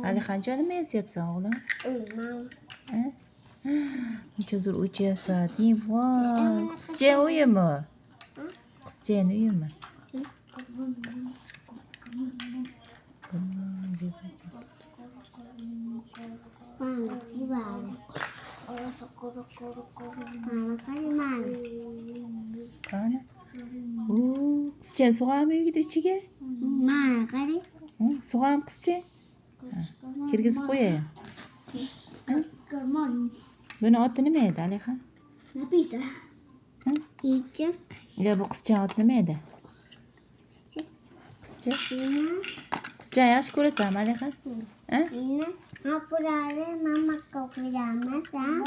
Alihan canım mı yapsan oğlum? Çocuk uçuyorsa değil mi? Kızcağın uyuyor mu? Kızcağın uyuyor mu? Kana? Kızcağın soğan mı gidiyor içine? Soğan kızcağın? Kirgizip koyayım. Bunun adı ne miydi Alihan? Nafisa. Yiyecek. Ya bu kızcağın adı ne miydi? Kızcağın? Kızcağın yaş kurasam Alihan? Yine. Ha buraya mama kokuyor mesela.